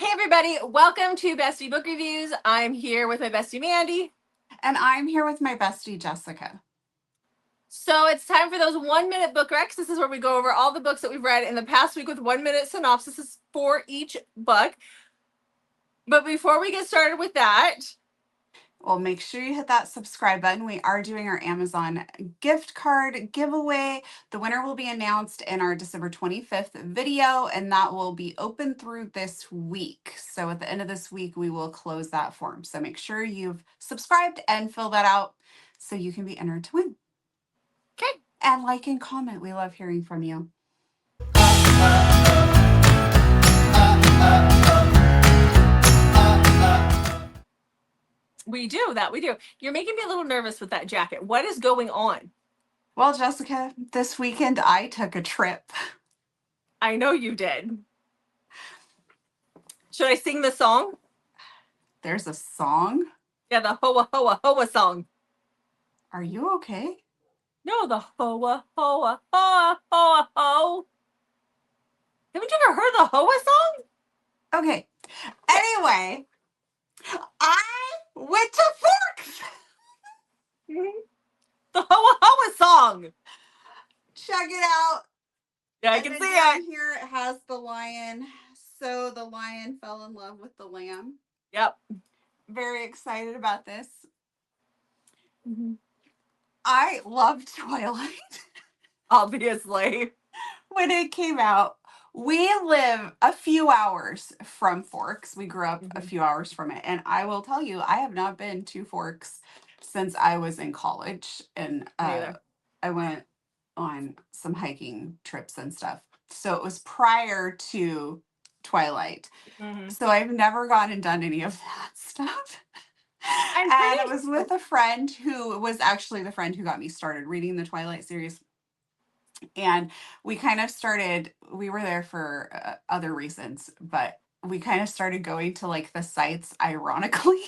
Hey everybody, welcome to Bestie Book Reviews. I'm here with my bestie Mandy. And I'm here with my bestie Jessica. So it's time for those 1-minute book recs. This is where we go over all the books that we've read in the past week with 1-minute synopsises for each book. But before we get started with that, well, make sure you hit that subscribe button. We are doing our Amazon gift card giveaway. The winner will be announced in our December 25th video, and that will be open through this week. So at the end of this week, we will close that form. So make sure you've subscribed and fill that out so you can be entered to win. okay. And like and comment. We love hearing from you. We do. You're making me a little nervous with that jacket. What is going on? Well, Jessica, this weekend I took a trip. I know you did. Should I sing the song? There's a song? Yeah, the Hoa Hoa Hoa song. Are you okay? No, the Hoa Hoa Hoa Hoa Ho. Haven't you ever heard the Hoa song? Okay. Anyway, I went to Forks. The Hoa Hoa song. Check it out. Yeah, I and can then see down it. Here it has the lion. So the lion fell in love with the lamb. Yep. Very excited about this. Mm-hmm. I loved Twilight. Obviously. When it came out. We live a few hours from Forks. We grew up a few hours from it. And I will tell you, I have not been to Forks since I was in college. And I went on some hiking trips and stuff. So it was prior to Twilight. Mm-hmm. So I've never gone and done any of that stuff. And I was with a friend who was actually the friend who got me started reading the Twilight series. And we kind of started, we were there for other reasons, but we kind of started going to like the sites ironically.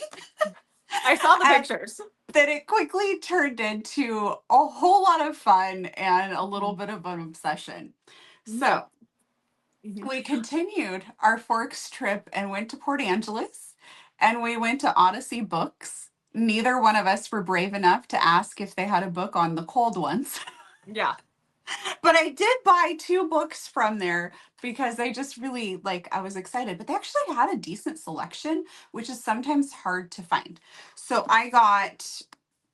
I saw the pictures. Then it quickly turned into a whole lot of fun and a little bit of an obsession. So we continued our Forks trip and went to Port Angeles, and we went to Odyssey Books. Neither one of us were brave enough to ask if they had a book on the cold ones. Yeah. But I did buy 2 books from there because I just really, I was excited. But they actually had a decent selection, which is sometimes hard to find. So I got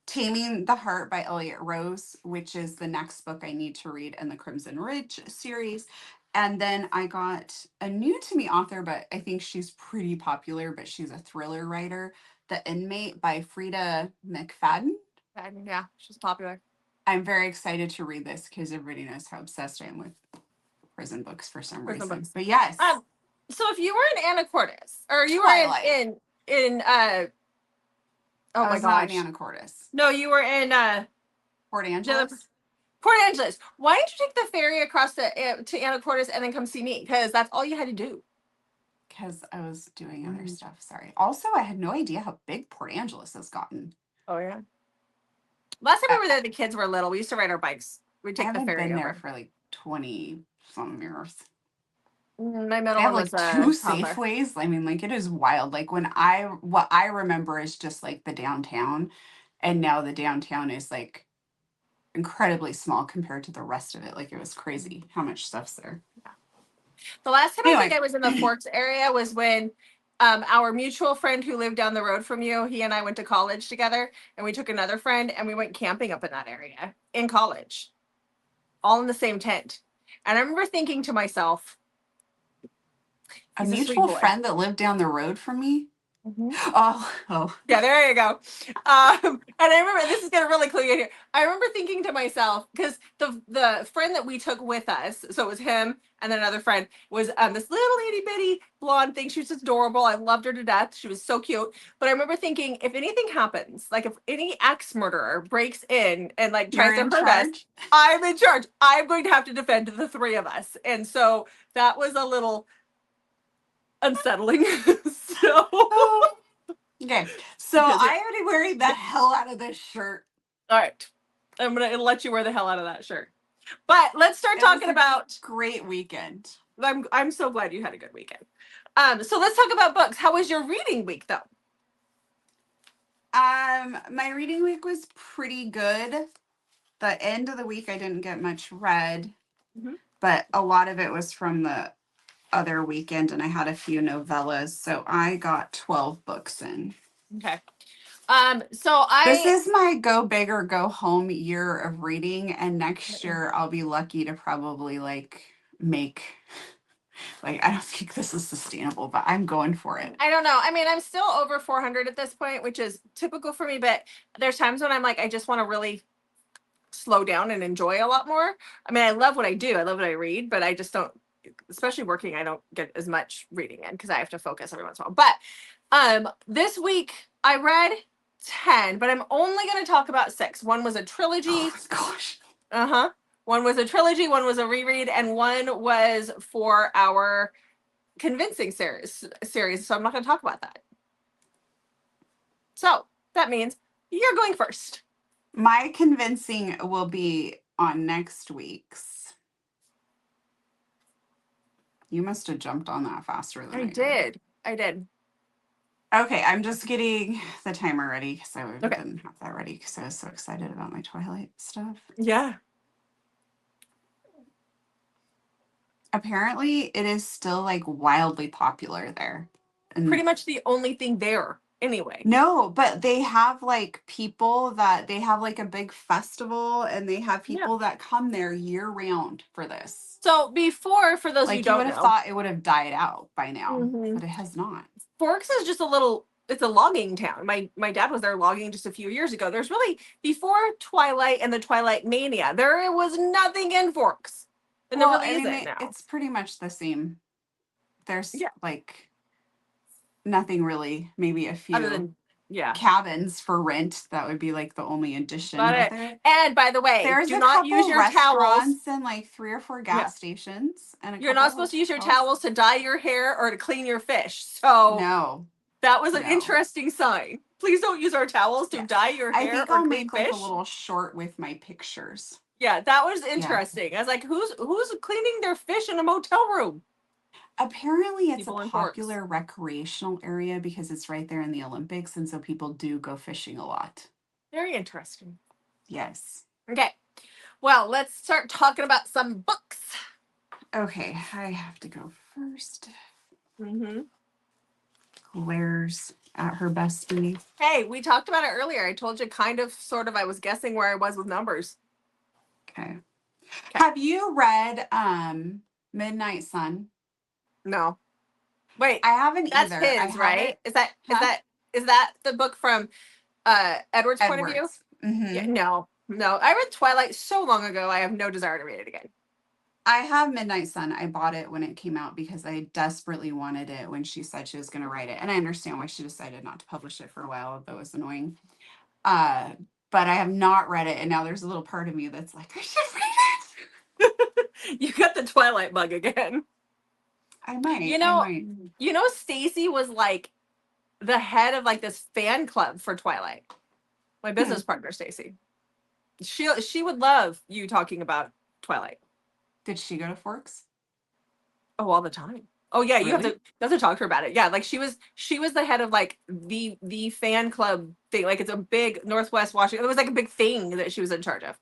Taming the Heart by Elliot Rose, which is the next book I need to read in the Crimson Ridge series. And then I got a new to me author, but I think she's pretty popular, but she's a thriller writer, The Inmate by Frida McFadden. Yeah, she's popular. I'm very excited to read this because everybody knows how obsessed I am with prison books for some reason. Books. But yes. So if you were in Anacortes, or you Twilight. Were in oh my gosh, not in Anacortes. No, you were in Port Angeles. Port Angeles. Why didn't you take the ferry across to Anacortes and then come see me? Because that's all you had to do. Because I was doing other stuff. Sorry. Also, I had no idea how big Port Angeles has gotten. Oh yeah. Last time we were there, the kids were little. We used to ride our bikes. We'd take the ferry been over. There for like 20-some years. My middle one was like 2 Safeways. I mean, like it is wild. Like what I remember is just like the downtown, and now the downtown is like incredibly small compared to the rest of it. Like it was crazy how much stuff's there. Yeah. The last time I think I was in the Forks area was when our mutual friend who lived down the road from you, he and I went to college together, and we took another friend and we went camping up in that area in college, all in the same tent. And I remember thinking to myself, a mutual friend that lived down the road from me. Mm-hmm. Oh. Yeah, there you go. And I remember, this is going to really clue you here. I remember thinking to myself, because the friend that we took with us, so it was him and then another friend, was this little itty bitty blonde thing. She was just adorable. I loved her to death. She was so cute. But I remember thinking, if anything happens, like if any axe murderer breaks in and like tries to hurt us, I'm in charge. I'm going to have to defend the 3 of us. And so that was a little unsettling. Okay, so I am already wearing the hell out of this shirt. All right, I'm gonna let you wear the hell out of that shirt. But let's start talking about great weekend. I'm so glad you had a good weekend. So let's talk about books. How was your reading week, though? My reading week was pretty good. The end of the week, I didn't get much read, but a lot of it was from the other weekend, and I had a few novellas, so I got 12 books in. Okay. This is my go big or go home year of reading, and next year I'll be lucky to probably make I don't think this is sustainable, but I'm going for it. I don't know. I mean, I'm still over 400 at this point, which is typical for me, but there's times when I'm like, I just want to really slow down and enjoy a lot more. I mean, I love what I do. I love what I read, but I just don't, especially working, I don't get as much reading in because I have to focus every once in a while. But this week I read 10, but I'm only going to talk about 6. One was a trilogy. Oh gosh. One was a trilogy, one was a reread, and one was for our convincing series. So I'm not going to talk about that. So that means you're going first. My convincing will be on next week's. You must have jumped on that faster than I did. Okay, I'm just getting the timer ready because I didn't have that ready because I was so excited about my Twilight stuff. Yeah. Apparently, it is still wildly popular there. And pretty much the only thing there anyway. No, but they have people that they have a big festival, and they have people that come there year round for this. So before, for those who don't know, you would have thought it would have died out by now, but it has not. Forks is just it's a logging town. My dad was there logging just a few years ago. There's really, before Twilight and the Twilight Mania, there was nothing in Forks. And there really isn't now. It's pretty much the same. There's nothing really, maybe a few other than cabins for rent. That would be the only addition. And by the way, there's do not use your towels and 3 or 4 gas stations. And you're not supposed to use your towels to dye your hair or to clean your fish. So no, that was an interesting sign. Please don't use our towels to dye your hair. I think I'll make a little short with my pictures. Yeah, that was interesting. Yeah. I was like, who's cleaning their fish in a motel room? Apparently it's a popular recreational area because it's right there in the Olympics, and so people do go fishing a lot. Very interesting. Yes. Okay. Well, let's start talking about some books. Okay, I have to go first. Claire's at her bestie. Hey, we talked about it earlier. I told you sort of, I was guessing where I was with numbers. Okay. Have you read Midnight Sun? No. Wait. I haven't either. That's his, right? Is that the book from Edward's point of view? Mm-hmm. Yeah, no. I read Twilight so long ago. I have no desire to read it again. I have Midnight Sun. I bought it when it came out because I desperately wanted it when she said she was going to write it. And I understand why she decided not to publish it for a while. That was annoying. But I have not read it. And now there's a little part of me that's like, I should read it. You got the Twilight bug again. I might. You know, Stacy was the head of this fan club for Twilight. My business partner, Stacy. She would love you talking about Twilight. Did she go to Forks? Oh, all the time. Oh yeah, really? You have to talk to her about it. Yeah, she was the head of the fan club thing. It's a big Northwest Washington. It was a big thing that she was in charge of.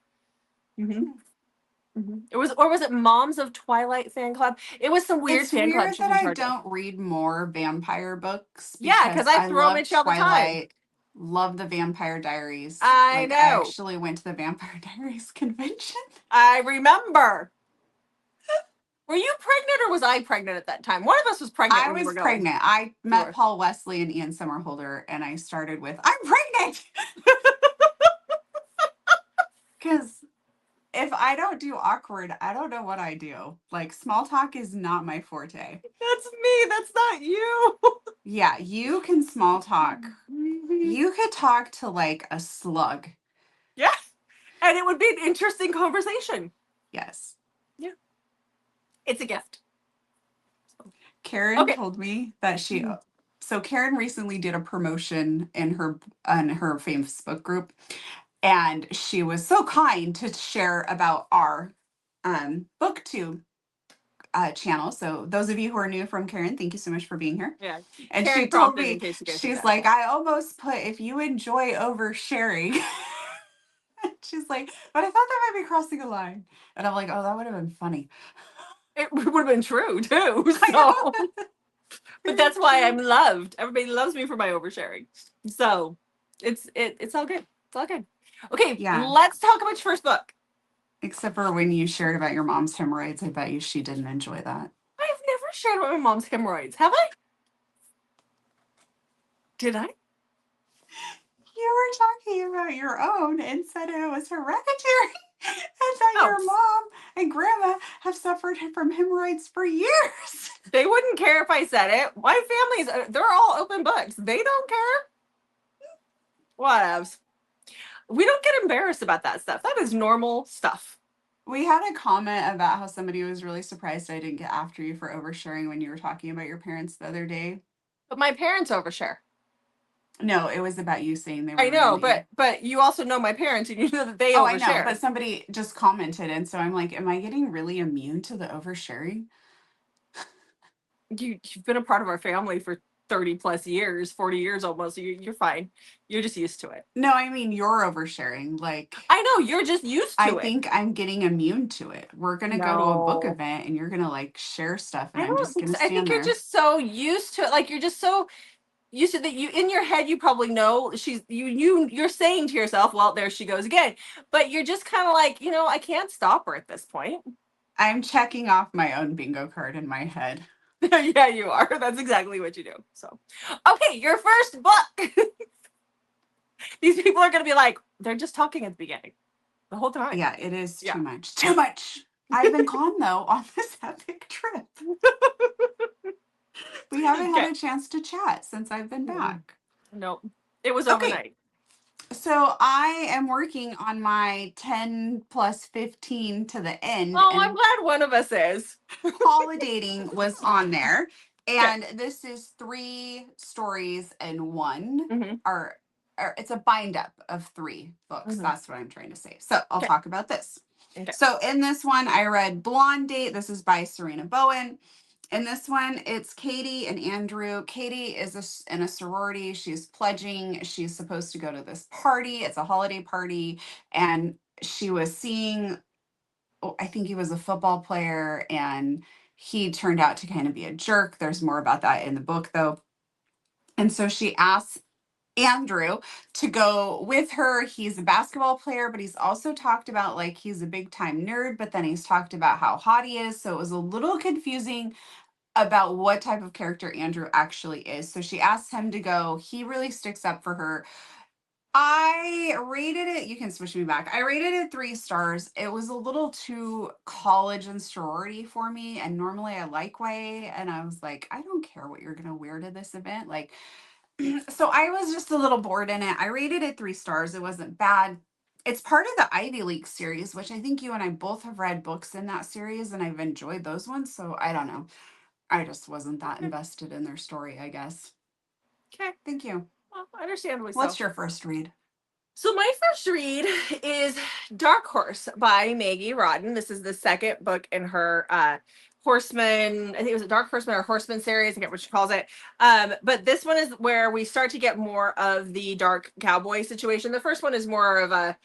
It was, or was it Moms of Twilight fan club? It was some weird fan club. It's weird that I don't read more vampire books. Yeah, because I throw them at you all the time. Love the Vampire Diaries. I know. I actually went to the Vampire Diaries convention. I remember. Were you pregnant or was I pregnant at that time? One of us was pregnant. I was pregnant. I met Paul Wesley and Ian Somerhalder, and I started with, I'm pregnant! Because if I don't do awkward, I don't know what I do. Small talk is not my forte. That's me. That's not you. Yeah, you can small talk. You could talk to a slug. Yeah. And it would be an interesting conversation. Yes. Yeah. It's a gift. Karen told me that so Karen recently did a promotion in her Facebook group, and she was so kind to share about our booktube channel. So those of you who are new from Karen, thank you so much for being here. Yeah. And Karen she told Crawford, in me, case you guys she's forgot. like, I almost put if you enjoy oversharing. She's like, but I thought that might be crossing a line. And I'm like, oh, that would have been funny. It would have been true too. I So, know. but Very that's why true. I'm loved. Everybody loves me for my oversharing. So, it's all good. It's all good. Okay, Yeah. let's talk about your first book. Except for when you shared about your mom's hemorrhoids. I bet you she didn't enjoy that. I've never shared about my mom's hemorrhoids, have I? Did I? You were talking about your own and said it was hereditary. And that Oh, your mom and grandma have suffered from hemorrhoids for years. they wouldn't care if I said it. My family's, they're all open books. They don't care. Whatevs. We don't get embarrassed about that stuff. That is normal stuff. We had a comment about how somebody was really surprised I didn't get after you for oversharing when you were talking about your parents the other day. But my parents overshare. No, it was about you saying they were I know, ruining. but you also know my parents, and you know that they Oh, I know, overshare. but somebody just commented, and so I'm like, am I getting really immune to the oversharing? You've been a part of our family for 30 plus years, 40 years almost. So you're fine. You're just used to it. No, I mean you're oversharing. Like, I know, you're just used I to it. think I'm getting immune to it. We're gonna go to a book No. event, and you're gonna like share stuff, and I I'm don't just think gonna so. I think stand you're there. just so used to it. Like you're just so used to that you in your head you probably know you're saying to yourself, well, there she goes again. But you're just kind of like, I can't stop her at this point. I'm checking off my own bingo card in my head. Yeah, you are. That's exactly what you do. So, okay, your first book. These people are going to be like, they're just talking at the beginning the whole time. Yeah, it is Yeah. too much. Too much. I've been calm though on this epic trip. We haven't had Okay. a chance to chat since I've been back. No, it was Okay, overnight. so I am working on my 10 plus 15 to the end, Oh, I'm and glad one of us is. holidating was on there. Okay. And this is 3 stories in one, Mm-hmm. or it's a bind up of 3 books. Mm-hmm. That's what I'm trying to say. So I'll Okay. talk about this. Okay. So in this one, I read Blonde Date. This is by Serena Bowen. In this one, it's Katie and Andrew. Katie is in a sorority. She's pledging. She's supposed to go to this party. It's a holiday party. And she was seeing, I think he was a football player, and he turned out to kind of be a jerk. There's more about that in the book, though. And so she asks Andrew to go with her. He's a basketball player, but he's also talked about like he's a big time nerd, but then he's talked about how hot he is. So it was a little confusing about what type of character Andrew actually is. So she asks him to go. He really sticks up for her. I rated it, you can switch me back. I rated it 3 stars. It was a little too college and sorority for me. And normally I like YA. And I was like, I don't care what you're going to wear to this event. Like, so I was just a little bored in it. I rated it 3 stars. It wasn't bad. It's part of the Ivy League series, which I think you and I both have read books in that series, and I've enjoyed those ones. So I don't know. I just wasn't that invested in their story, I guess. Okay. Thank you. Well, understandably so. What's your first read? So my first read is Dark Horse by Maggie Rodden. This is the second book in her Horseman, I think it was a Dark Horseman or Horseman series, I forget what she calls it. But this one is where we start to get more of the dark cowboy situation. The first one is more of a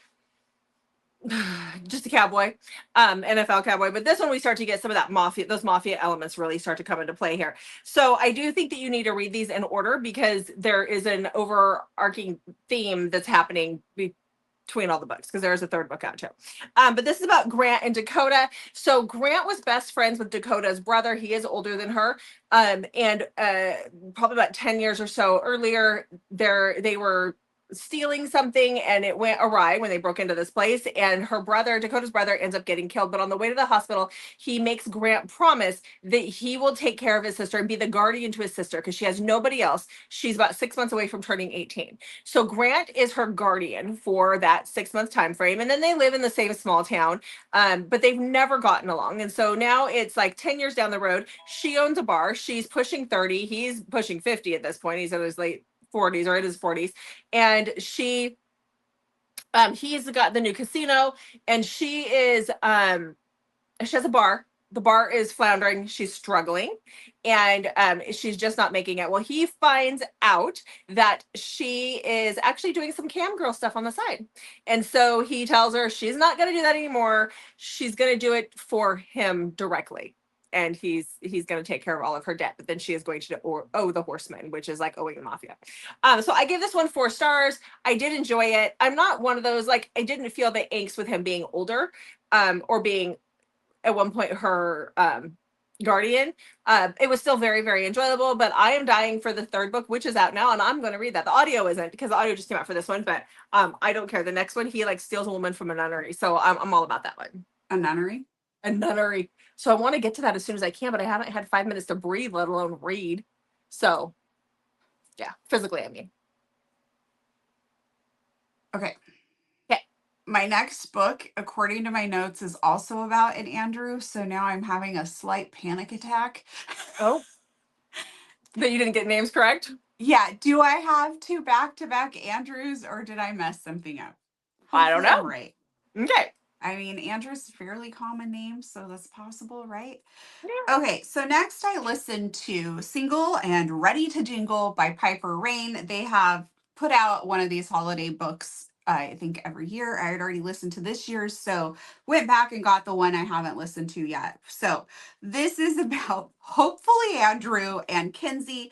just a cowboy, NFL cowboy. But this one, we start to get some of that mafia, those mafia elements really start to come into play here. So I do think that you need to read these in order because there is an overarching theme that's happening between all the books, because there's a third book out too. But this is about Grant and Dakota. So Grant was best friends with Dakota's brother. He is older than her. And probably about 10 years or so earlier, they were stealing something and it went awry when they broke into this place, and her brother, Dakota's brother, ends up getting killed. But on the way to the hospital, he makes Grant promise that he will take care of his sister and be the guardian to his sister because she has nobody else. She's about 6 months away from turning 18. So Grant is her guardian for that 6 month time frame, and then they live in the same small town, but they've never gotten along. And so now it's like 10 years down the road. She owns a bar. She's pushing 30. He's pushing 50 at this point. He's in his late 40s or in his 40s. And he's got the new casino, and she has a bar the bar is floundering. She's struggling, and she's just not making it. Well, he finds out that she is actually doing some cam girl stuff on the side, and so he tells her she's not going to do that anymore. She's going to do it for him directly, and he's going to take care of all of her debt. But then she is going to owe the horseman, which is like owing the mafia. So I gave this one 4 stars. I did enjoy it. I'm not one of those, like, I didn't feel the angst with him being older, or being at one point her guardian. It was still very, very enjoyable, but I am dying for the 3rd book, which is out now, and I'm going to read that. The audio isn't, because the audio just came out for this one, but I don't care. The next one, he like steals a woman from a nunnery, so I'm all about that one. A nunnery? A nunnery. So I want to get to that as soon as I can, but I haven't had 5 minutes to breathe, let alone read. So yeah, physically, I mean. Okay. Okay. My next book, according to my notes, is also about an Andrew. So now I'm having a slight panic attack. Oh. That you didn't get names correct? Yeah. Do I have 2 back-to-back Andrews, or did I mess something up? I don't Hopefully know. I'm right. Okay. I mean, Andrew's a fairly common name, so that's possible, right? Yeah. Okay, so next I listened to Single and Ready to Jingle by Piper Rain. They have put out one of these holiday books, I think, every year. I had already listened to this year's, so went back and got the one I haven't listened to yet. So this is about, hopefully, Andrew and Kinsey.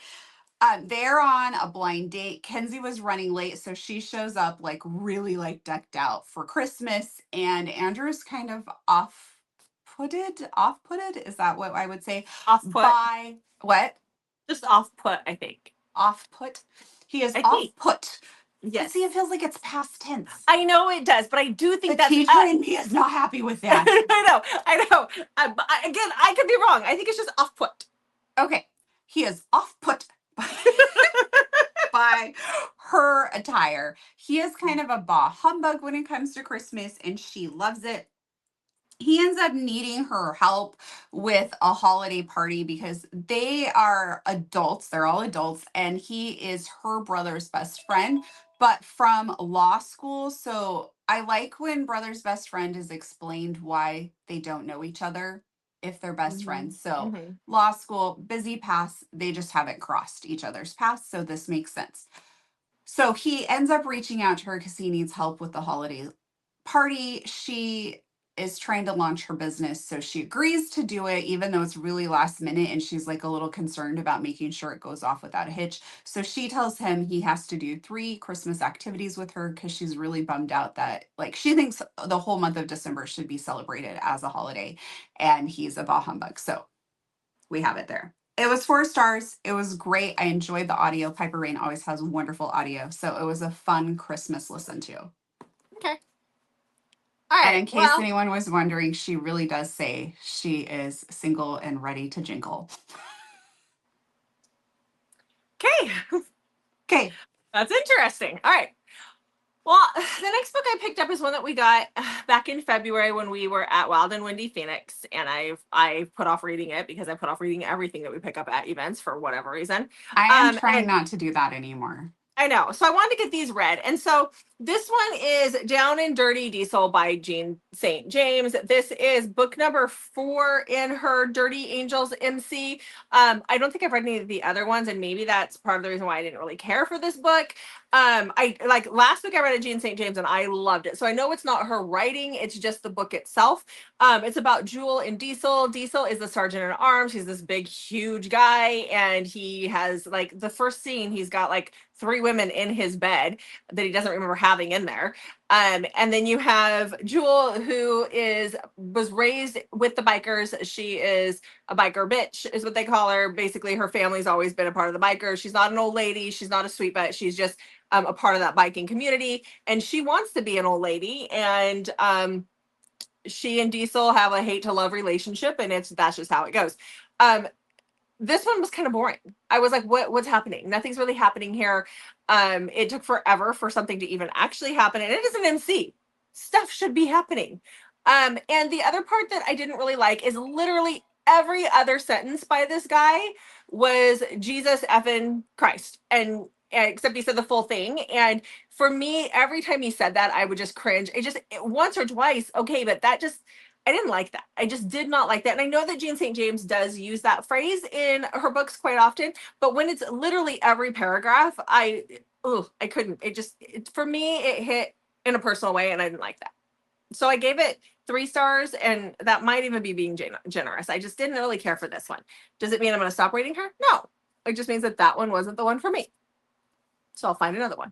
They're on a blind date. Kenzie was running late, so she shows up like really like decked out for Christmas, and Andrew's kind of off-putted. Is that what I would say? Off-put. By what? Just off-put, I think. Off-put. He is I think. off-put. Yes. But see, it feels like it's past tense. I know it does, but I do think The that's teacher in me is not happy with that. I know. Again, I could be wrong. I think it's just off-put. Okay, he is off-put by her attire. He is kind of a bah humbug when it comes to Christmas, and she loves it. He ends up needing her help with a holiday party because they are adults. They're all adults, and he is her brother's best friend, but from law school. So I like when brother's best friend is explained why they don't know each other if they're best friends. So law school, busy paths, they just haven't crossed each other's paths. So this makes sense. So he ends up reaching out to her because he needs help with the holiday party. She is trying to launch her business, so she agrees to do it, even though it's really last minute, and she's like a little concerned about making sure it goes off without a hitch. So she tells him he has to do 3 Christmas activities with her because she's really bummed out that, like, she thinks the whole month of December should be celebrated as a holiday, and he's a bah humbug. So we have it there. It was 4 stars. It was great. I enjoyed the audio. Piper Rain always has wonderful audio, so it was a fun Christmas listen to. Okay. All right. And in case anyone was wondering, she really does say she is single and ready to jingle. Okay. Okay. That's interesting. All right. Well, the next book I picked up is one that we got back in February when we were at Wild and Windy Phoenix, and I put off reading it because I put off reading everything that we pick up at events for whatever reason. I am trying not to do that anymore. I know. So I wanted to get these read. And so this one is Down and Dirty Diesel by Jean St. James. This is book number 4 in her Dirty Angels MC. I don't think I've read any of the other ones, and maybe that's part of the reason why I didn't really care for this book. I like last week I read a Jean St. James and I loved it. So I know it's not her writing, it's just the book itself. It's about Jewel and Diesel. Diesel is the sergeant at arms. He's this big, huge guy, and he has, like, the first scene, he's got like 3 women in his bed that he doesn't remember having in there. And then you have Jewel, who was raised with the bikers. She is a biker bitch, is what they call her. Basically, her family's always been a part of the bikers. She's not an old lady. She's not a sweet butt. She's just a part of that biking community. And she wants to be an old lady. And she and Diesel have a hate to love relationship, and that's just how it goes. This one was kind of boring. I was like, what's happening? Nothing's really happening here. It took forever for something to even actually happen. And it is an MC. Stuff should be happening. And the other part that I didn't really like is literally every other sentence by this guy was Jesus effing Christ. And except he said the full thing. And for me, every time he said that, I would just cringe. It once or twice, okay, but that just, I didn't like that. I just did not like that. And I know that Jean St. James does use that phrase in her books quite often, but when it's literally every paragraph, I couldn't. For me, it hit in a personal way, and I didn't like that. So I gave it 3 stars, and that might even be being generous. I just didn't really care for this one. Does it mean I'm going to stop reading her? No. It just means that one wasn't the one for me. So I'll find another one.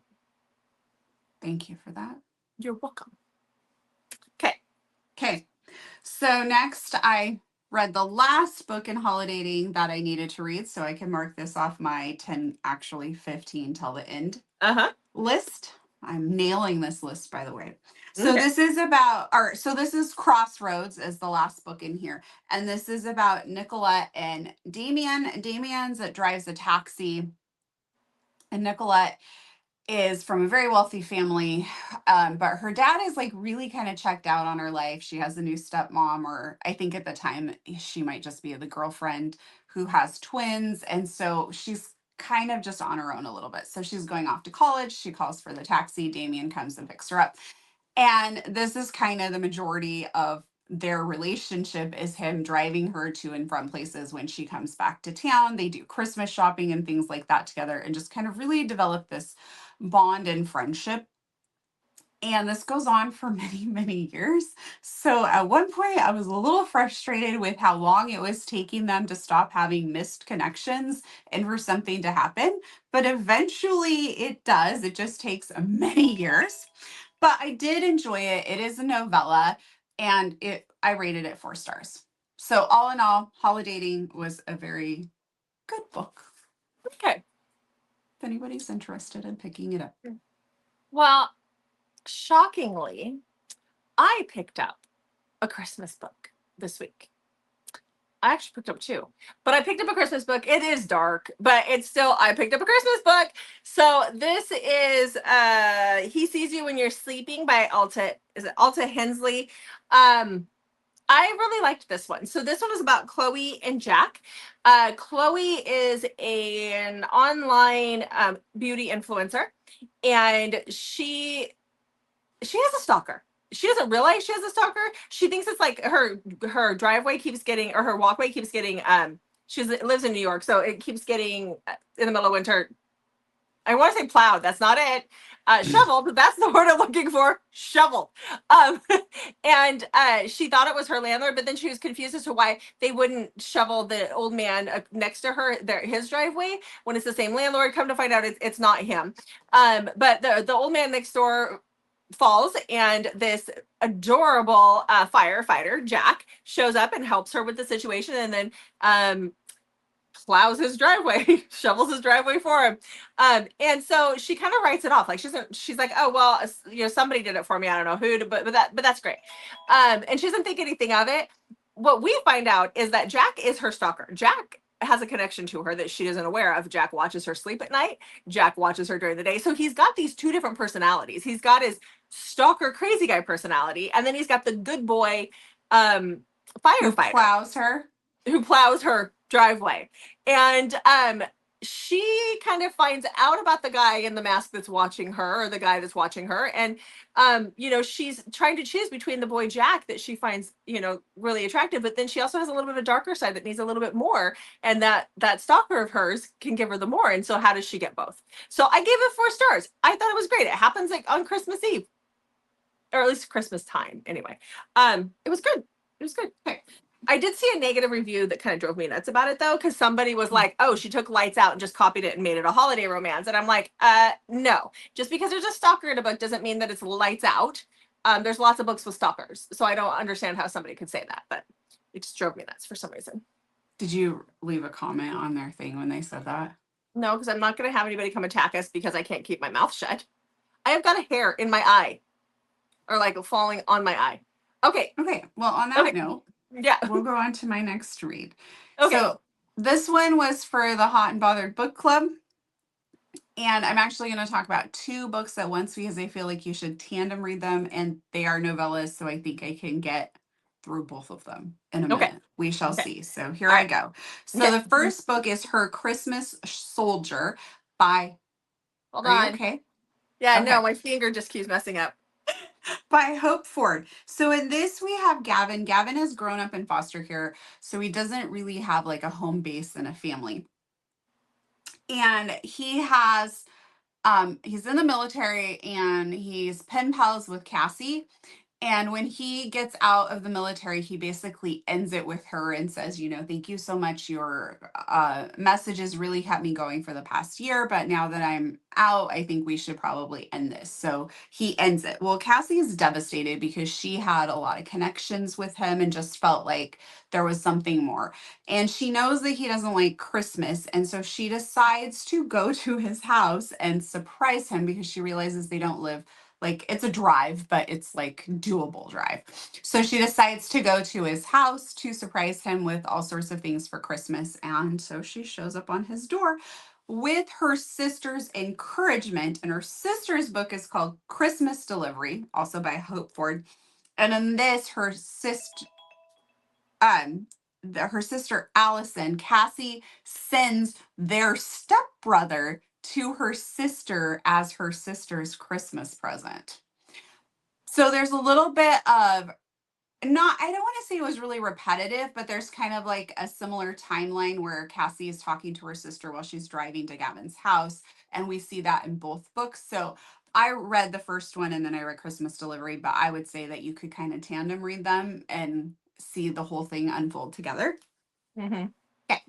Thank you for that. You're welcome. Okay. So next, I read the last book in holidating that I needed to read, so I can mark this off my 10, actually 15 till the end list. I'm nailing this list, by the way. So this is this is Crossroads is the last book in here. And this is about Nicolette and Damien. Damien's that drives a taxi, and Nicolette is from a very wealthy family, but her dad is like really kind of checked out on her life. She has a new stepmom, or I think at the time she might just be the girlfriend who has twins, and so she's kind of just on her own a little bit. So she's going off to college. She calls for the taxi. Damien comes and picks her up, and this is kind of the majority of their relationship is him driving her to and from places when she comes back to town. They do Christmas shopping and things like that together, and just kind of really develop this bond and friendship. And this goes on for many, many years. So at one point, I was a little frustrated with how long it was taking them to stop having missed connections and for something to happen. But eventually it does. It just takes many years. But I did enjoy it. It is a novella, and I rated it 4 stars. So all in all, Holidating was a very good book. Okay. If anybody's interested in picking it up. Well, shockingly, I picked up a Christmas book this week. I actually picked up 2, but I picked up a Christmas book. It is dark, but I picked up a Christmas book. So this is He Sees You When You're Sleeping by Alta Hensley. I really liked this one. So this one is about Chloe and Jack. Chloe is an online beauty influencer, and she has a stalker. She doesn't realize she has a stalker. She thinks it's like her driveway keeps getting, or her walkway keeps getting, she lives in New York, so it keeps getting in the middle of winter. I want to say plowed. That's not it. Shoveled. That's the word I'm looking for. Shoveled. And she thought it was her landlord, but then she was confused as to why they wouldn't shovel the old man next to his driveway when it's the same landlord. Come to find out, it's not him. But the old man next door falls, and this adorable firefighter, Jack, shows up and helps her with the situation, and then plows his driveway, shovels his driveway for him. And so she kind of writes it off. Like she's like, oh, well, somebody did it for me. I don't know who, but that's great. And she doesn't think anything of it. What we find out is that Jack is her stalker. Jack has a connection to her that she isn't aware of. Jack watches her sleep at night. Jack watches her during the day. So he's got these 2 different personalities. He's got his stalker crazy guy personality, and then he's got the good boy firefighter who plows her driveway. And she kind of finds out about the guy in the mask that's watching her, or the guy that's watching her, and she's trying to choose between the boy Jack that she finds really attractive, but then she also has a little bit of a darker side that needs a little bit more, and that stalker of hers can give her the more. And so how does she get both? So I gave it 4 stars. I thought it was great. It happens like on Christmas Eve, or at least Christmas time anyway. It was good. Okay. I did see a negative review that kind of drove me nuts about it, though, because somebody was like, oh, she took Lights Out and just copied it and made it a holiday romance. And I'm like, no. Just because there's a stalker in a book doesn't mean that it's Lights Out. There's lots of books with stalkers. So I don't understand how somebody could say that, but it just drove me nuts for some reason. Did you leave a comment on their thing when they said that? No, because I'm not going to have anybody come attack us because I can't keep my mouth shut. I have got a hair in my eye, or like falling on my eye. Okay. Well, on that note, yeah, we'll go on to my next read. Okay. So this one was for the Hot and Bothered Book Club. And I'm actually going to talk about 2 books at once because I feel like you should tandem read them, and they are novellas. So I think I can get through both of them in a minute. We shall see. So here I go. So the first book is Her Christmas Soldier by... Hold on. Okay. Yeah, no, my finger just keeps messing up. by Hope Ford. So in this we have Gavin. Gavin has grown up in foster care, so he doesn't really have like a home base and a family. And he's in the military and he's pen pals with Cassie. And when he gets out of the military, he basically ends it with her and says, thank you so much. Your messages really kept me going for the past year. But now that I'm out, I think we should probably end this. So he ends it. Well, Cassie is devastated because she had a lot of connections with him and just felt like there was something more. And she knows that he doesn't like Christmas. And so she decides to go to his house and surprise him because she realizes they don't live like it's a drive, but it's like doable drive. So she decides to go to his house to surprise him with all sorts of things for Christmas. And so she shows up on his door with her sister's encouragement. And her sister's book is called Christmas Delivery, also by Hope Ford. And in this, her sister Allison, Cassie sends their stepbrother to her sister as her sister's Christmas present. So there's a little bit of not, I don't want to say it was really repetitive, but there's kind of like a similar timeline where Cassie is talking to her sister while she's driving to Gavin's house. And we see that in both books. So I read the first one and then I read Christmas Delivery, but I would say that you could kind of tandem read them and see the whole thing unfold together. Mm-hmm. Okay.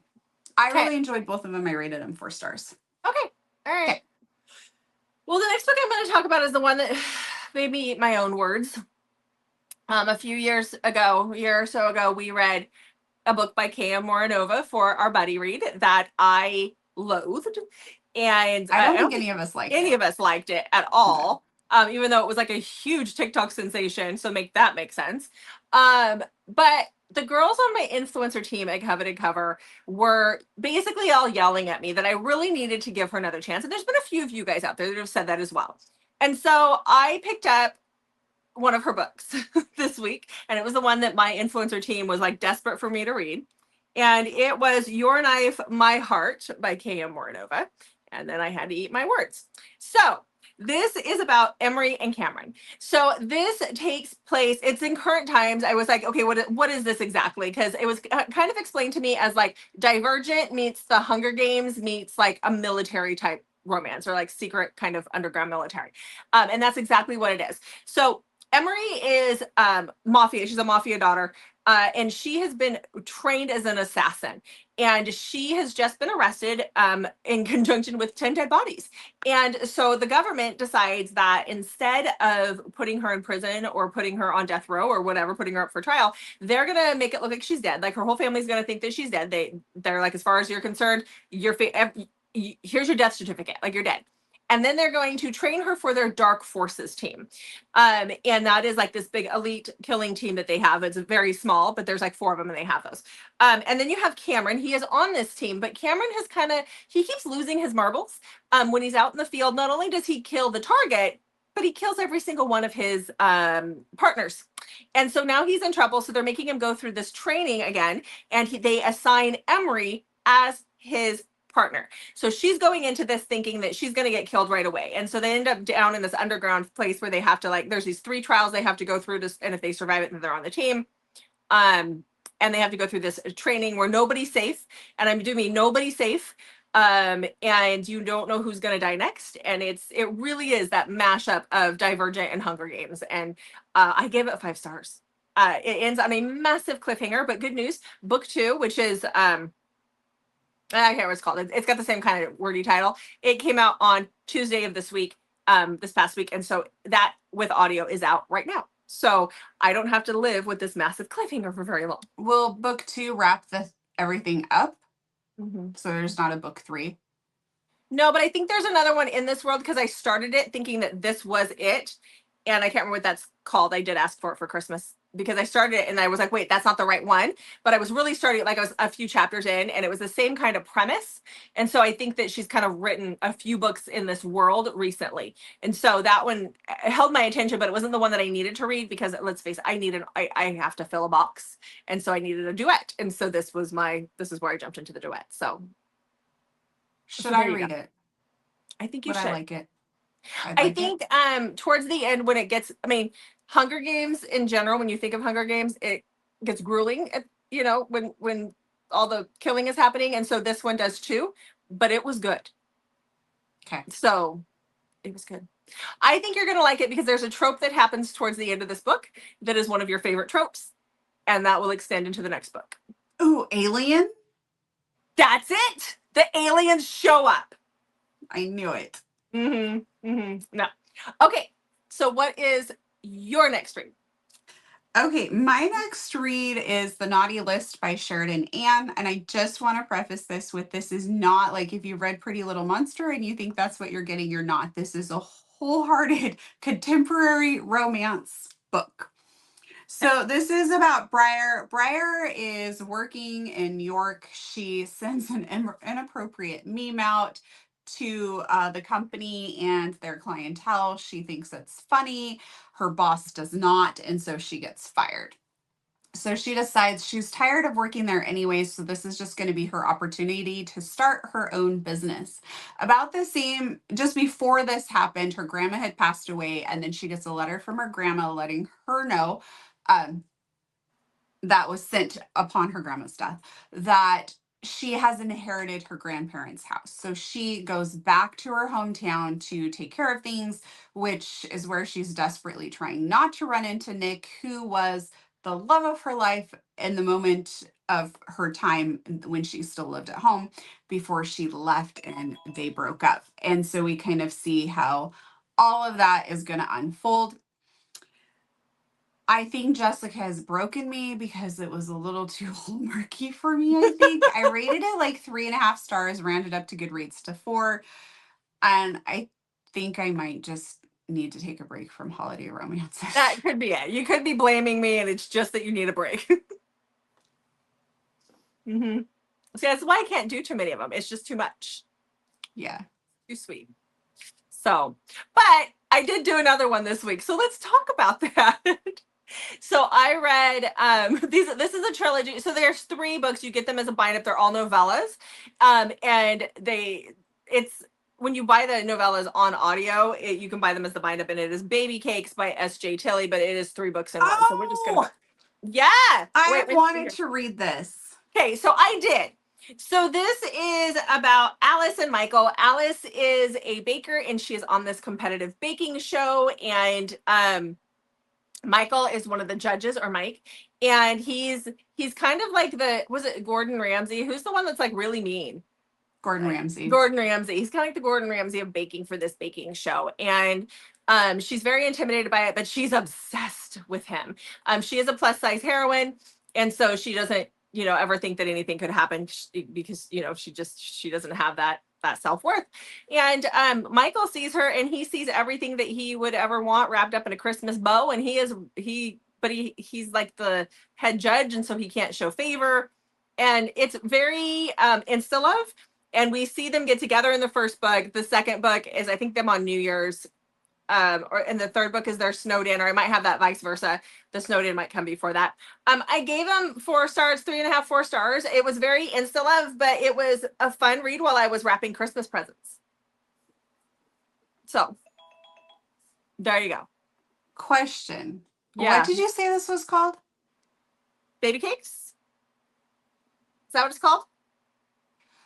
I really enjoyed both of them. I rated them 4 stars. Okay. All right. Okay. Well, the next book I'm going to talk about is the one that made me eat my own words. A few years ago, year or so ago, we read a book by K.M. Moranova for our buddy read that I loathed. And I don't think any of us liked any it. of us liked it at all. Even though it was like a huge TikTok sensation. So make that make sense. But the girls on my influencer team at Coveted Cover were basically all yelling at me that I really needed to give her another chance. And there's been a few of you guys out there that have said that as well. And so I picked up one of her books this week, and it was the one that my influencer team was like desperate for me to read. And it was Your Knife, My Heart by K.M. Moranova. And then I had to eat my words. So this is about Emery and Cameron. So this takes place, it's in current times. I was like, okay, what is this exactly? Because it was kind of explained to me as like Divergent meets the Hunger Games meets like a military type romance or like secret kind of underground military. And that's exactly what it is. So Emery is mafia. She's a mafia daughter. And she has been trained as an assassin. And she has just been arrested in conjunction with 10 dead bodies. And so the government decides that instead of putting her in prison or putting her on death row or whatever, putting her up for trial, they're going to make it look like she's dead. Like her whole family's going to think that she's dead. They're like, as far as you're concerned, here's your death certificate. Like you're dead. And then they're going to train her for their Dark Forces team. And that is like this big elite killing team that they have. It's very small, but there's like 4 of them and they have those. And then you have Cameron. He is on this team, but Cameron he keeps losing his marbles. When he's out in the field, not only does he kill the target, but he kills every single one of his partners. And so now he's in trouble. So they're making him go through this training again. And they assign Emery as his partner. So she's going into this thinking that she's going to get killed right away. And so they end up down in this underground place where they have to there's these 3 trials they have to go through and if they survive it, then they're on the team. And they have to go through this training where nobody's safe. And I do mean nobody's safe. And you don't know who's going to die next. And it really is that mashup of Divergent and Hunger Games. And I gave it 5 stars. It ends on a massive cliffhanger, but good news. Book 2, which is I can't remember what it's called. It's got the same kind of wordy title. It came out on Tuesday of this past week. And so that with audio is out right now. So I don't have to live with this massive cliffhanger for very long. Will book 2 wrap everything up? Mm-hmm. So there's not a book 3? No, but I think there's another one in this world because I started it thinking that this was it. And I can't remember what that's called. I did ask for it for Christmas because I started it and I was like, wait, that's not the right one. But I was really starting, like I was a few chapters in and it was the same kind of premise. And so I think that she's kind of written a few books in this world recently. And so that one held my attention, but it wasn't the one that I needed to read because let's face it, I have to fill a box. And so I needed a duet. And so this is where I jumped into the duet. So should I read it? I think you should. should. I like it? I'd I like it. think towards the end when it gets, I mean, Hunger Games in general, when you think of Hunger Games, it gets grueling, when all the killing is happening. And so this one does too, but it was good. Okay. So it was good. I think you're going to like it because there's a trope that happens towards the end of this book that is one of your favorite tropes, and that will extend into the next book. Ooh, Alien? That's it. The aliens show up. I knew it. No. Okay. So what is your next read? Okay, my next read is The Naughty List by Sheridan Ann. And I just want to preface this with this is not like if you read Pretty Little Monster and you think that's what you're getting, you're not. This is a wholehearted contemporary romance book. So this is about Briar. Briar is working in New York. She sends an inappropriate meme out to the company and their clientele. She thinks it's funny. Her boss does not, and so she gets fired. So she decides she's tired of working there anyways, so this is just going to be her opportunity to start her own business. About the same, just before this happened, her grandma had passed away, and then she gets a letter from her grandma letting her know um, that was sent upon her grandma's death that she has inherited her grandparents' house. So she goes back to her hometown to take care of things, which is where she's desperately trying not to run into Nick, who was the love of her life in the moment of her time when she still lived at home before she left and they broke up. And so we kind of see how all of that is going to unfold. I think Jessica has broken me because it was a little too hallmarky for me, I think. I rated it like 3.5 stars, rounded up to Goodreads to 4. And I think I might just need to take a break from holiday romances. That could be it. You could be blaming me, and it's just that you need a break. See, that's why I can't do too many of them. It's just too much. Yeah. Too sweet. So, but I did do another one this week. So let's talk about that. So I read this is a trilogy. So there's 3 books. You get them as a bind up. They're all novellas. And it's when you buy the novellas on audio, you can buy them as the bind up, and it is Baby Cakes by S.J. Tilley, but it is 3 books in one. So we're just gonna I wanted to read this. Okay, so I did. So this is about Alice and Michael. Alice is a baker and she is on this competitive baking show, and Michael is one of the judges, or Mike, and he's kind of like was it Gordon Ramsay? Who's the one that's like really mean? Gordon Ramsay. Gordon Ramsay. He's kind of like the Gordon Ramsay of baking for this baking show. And she's very intimidated by it, but she's obsessed with him. She is a plus size heroine. And so she doesn't, ever think that anything could happen because, she doesn't have that self-worth. And Michael sees her, and he sees everything that he would ever want wrapped up in a Christmas bow. And he's like the head judge. And so he can't show favor. And it's very insta love. And we see them get together in the first book. The second book is, I think, them on New Year's. And the third book is their snowed in, or I might have that vice versa. The snowed in might come before that. I gave them 4 stars, 3.5, 4 stars. It was very insta love, but it was a fun read while I was wrapping Christmas presents. So there you go. Question. Yeah. What did you say this was called? Baby Cakes? Is that what it's called?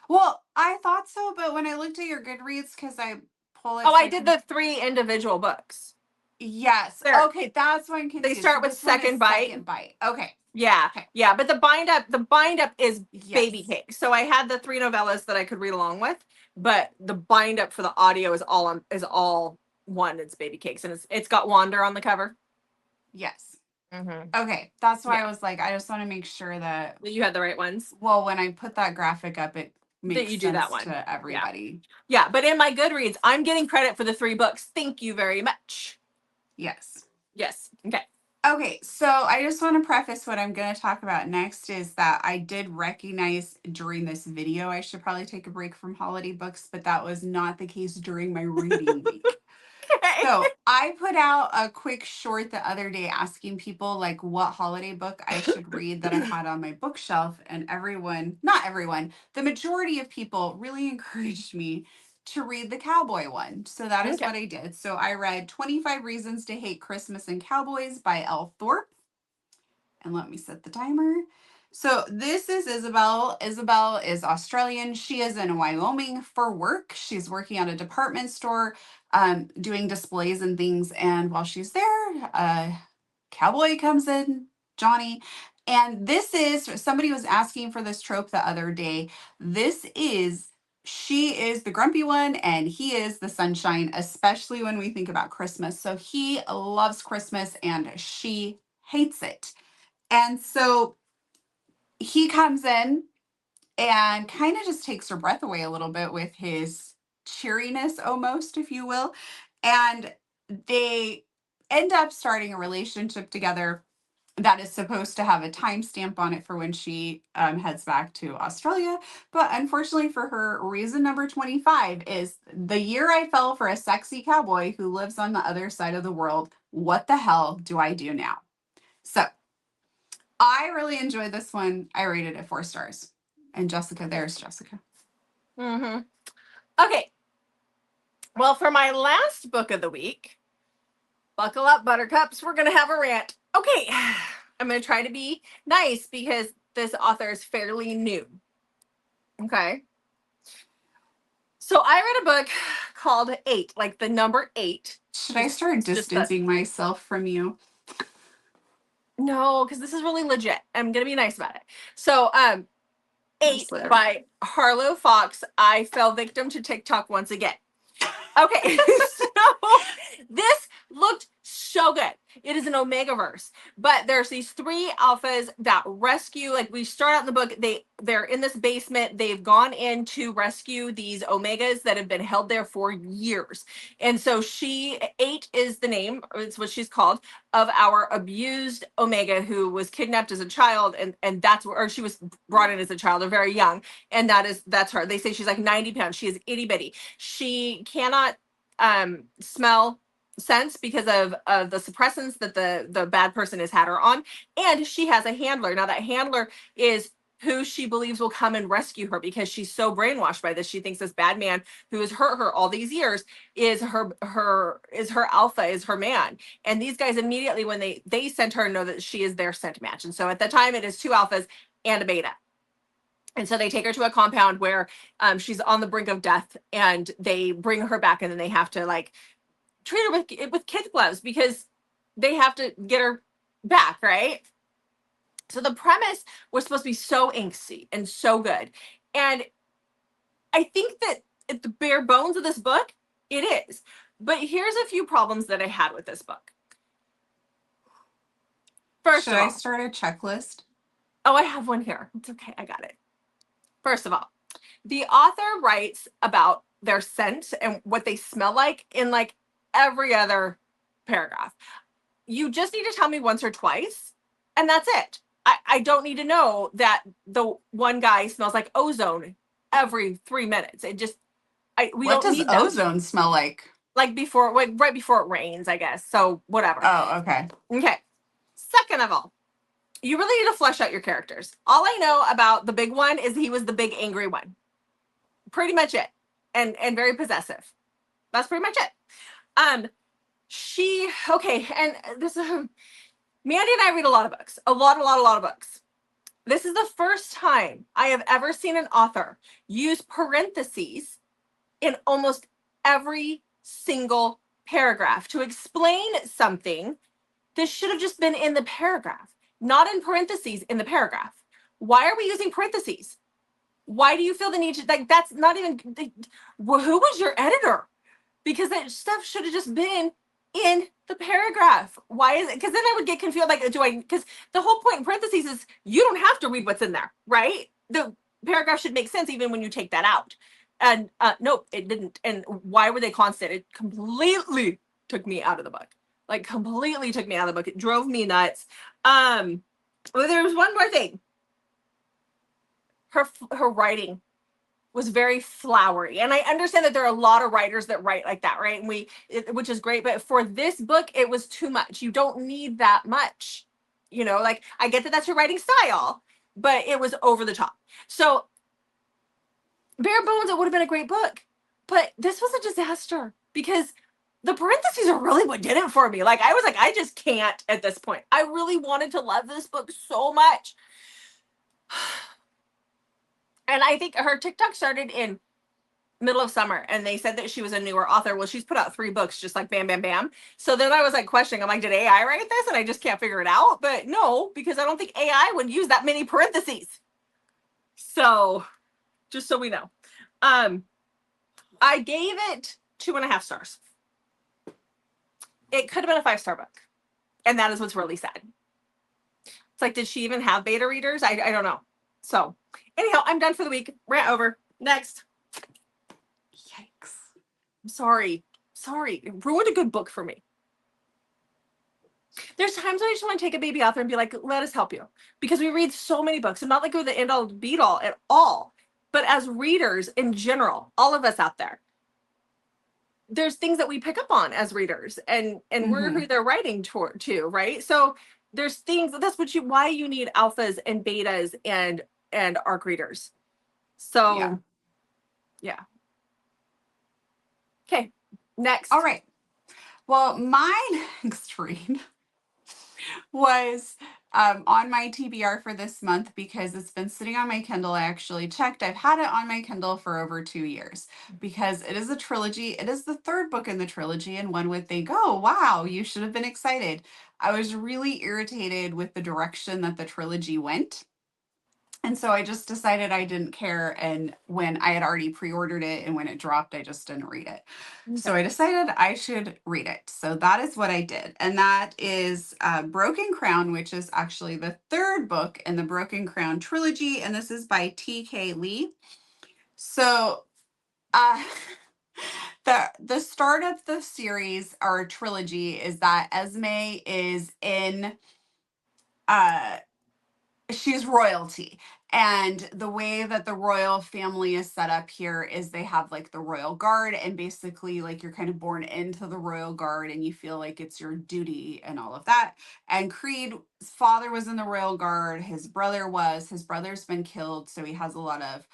Well, I thought so, but when I looked at your Goodreads, because I pull it. Oh, I did the 3 individual books. Yes. There. Okay, that's why I'm confused. They start with Second Bite. Second Bite. Okay. Yeah. Okay. Yeah. But the bind up is Yes. Baby Cakes. So I had the 3 novellas that I could read along with, but the bind up for the audio is all one. It's Baby Cakes, and it's got Wander on the cover. Yes. Mm-hmm. Okay, that's why I was like, I just want to make sure that You had the right ones. Well, when I put that graphic up, it makes that you do sense that one to everybody. Yeah, but in my Goodreads, I'm getting credit for the 3 books. Thank you very much. Yes. Yes. Okay. Okay, so I just want to preface what I'm going to talk about next is that I did recognize during this video I should probably take a break from holiday books, but that was not the case during my reading week. Okay. So I put out a quick short the other day asking people like what holiday book I should read that I had on my bookshelf, and not everyone, the majority of people really encouraged me to read the Cowboy one. So that is Okay. what I did. So I read 25 Reasons to Hate Christmas and Cowboys by Elle Thorpe. And let me set the timer. So this is Isabel. Isabel is Australian. She is in Wyoming for work. She's working at a department store, doing displays and things. And while she's there, Cowboy comes in, Johnny. And this is, somebody was asking for this trope the other day. She is the grumpy one and he is the sunshine, especially when we think about Christmas. So he loves Christmas and she hates it. And so he comes in and kind of just takes her breath away a little bit with his cheeriness, almost, if you will. And they end up starting a relationship together that is supposed to have a timestamp on it for when she heads back to Australia. But unfortunately for her, reason number 25 is the year I fell for a sexy cowboy who lives on the other side of the world. What the hell do I do now? So I really enjoyed this one. I rated it 4 stars. And Jessica, there's Jessica. Mm-hmm. Okay. Well, for my last book of the week, buckle up, buttercups. We're going to have a rant. Okay. I'm going to try to be nice because this author is fairly new. Okay. So I read a book called 8, like the number 8. Should I start distancing myself from you? No, because this is really legit. I'm going to be nice about it. So, 8 by Harlow Fox. I fell victim to TikTok once again. Okay, so this looked so good. It is an Omegaverse, but there's these 3 alphas that rescue. Like we start out in the book, they're in this basement. They've gone in to rescue these Omegas that have been held there for years. And so 8 is the name. It's what she's called, of our abused Omega who was kidnapped as a child, and that's where, or she was brought in as a child, or very young, and that's her. They say she's like 90 pounds. She is itty bitty. She cannot smell sense because of the suppressants that the bad person has had her on, and she has a handler. Now that handler is who she believes will come and rescue her because she's so brainwashed by this. She thinks this bad man who has hurt her all these years is her alpha, is her man. And these guys immediately, when they sent her, know that she is their scent match. And so at the time it is 2 alphas and a beta. And so they take her to a compound where she's on the brink of death, and they bring her back, and then they have to like treat her with kid gloves because they have to get her back, right? So the premise was supposed to be so angsty and so good. And I think that at the bare bones of this book, it is. But here's a few problems that I had with this book. First Should of all, I start a checklist? Oh, I have one here. It's okay. I got it. First of all, the author writes about their scent and what they smell like in like every other paragraph. You just need to tell me once or twice, and that's it. I don't need to know that the one guy smells like ozone every 3 minutes. We What don't need does ozone smell like? Like right before it rains, I guess. So whatever. Oh, okay. Okay. Second of all, you really need to flesh out your characters. All I know about the big one is he was the big angry one. Pretty much it. And very possessive. That's pretty much it. And this Mandy and I read a lot of books. A lot of books. This is the first time I have ever seen an author use parentheses in almost every single paragraph to explain something. This should have just been in the paragraph, not in parentheses in the paragraph. Why are we using parentheses? Why do you feel the need to, like, that's not even, who was your editor? Because that stuff should have just been in the paragraph. Why is it? Because then I would get confused. Like, because the whole point in parentheses is you don't have to read what's in there, right? The paragraph should make sense even when you take that out. And nope, it didn't. And why were they constant? It completely took me out of the book. Like, completely took me out of the book. It drove me nuts. Well, there was one more thing. Her writing was very flowery, and I understand that there are a lot of writers that write like that, right? And which is great, but for this book, it was too much. You don't need that much, like, I get that that's your writing style, but it was over the top. So bare bones, it would have been a great book, But this was a disaster because the parentheses are really what did it for me. Like I was like, I just can't at this point. I really wanted to love this book so much. And I think her TikTok started in middle of summer and they said that she was a newer author. Well, she's put out 3 books just like bam, bam, bam. So then I was like questioning, I'm like, did AI write this? And I just can't figure it out. But no, because I don't think AI would use that many parentheses. So just so we know. I gave it 2.5 stars. It could have been a 5-star book. And that is what's really sad. It's like, did she even have beta readers? I don't know. So anyhow, I'm done for the week. Rant over. Next. Yikes. I'm sorry. It ruined a good book for me. There's times when I just want to take a baby author and be like, let us help you. Because we read so many books. I'm not like we're the end all beat all at all. But as readers in general, all of us out there, there's things that we pick up on as readers and we're who they're writing to, right? So there's things that's why you need alphas and betas and ARC readers. So yeah. Okay, next. All right. Well, my next read was on my TBR for this month because it's been sitting on my Kindle. I actually checked. I've had it on my Kindle for over 2 years because it is a trilogy. It is the 3rd book in the trilogy, and one would think, oh, wow, you should have been excited. I was really irritated with the direction that the trilogy went. And so I just decided I didn't care. And when I had already pre-ordered it and when it dropped, I just didn't read it. Okay. So I decided I should read it. So that is what I did. And that is Broken Crown, which is actually the 3rd book in the Broken Crown trilogy. And this is by T.K. Lee. So the start of the series or trilogy is that Esme is in she's royalty. And the way that the royal family is set up here is they have like the royal guard, and basically like you're kind of born into the royal guard and you feel like it's your duty and all of that. And Creed's father was in the royal guard, his brother's been killed, so he has a lot of,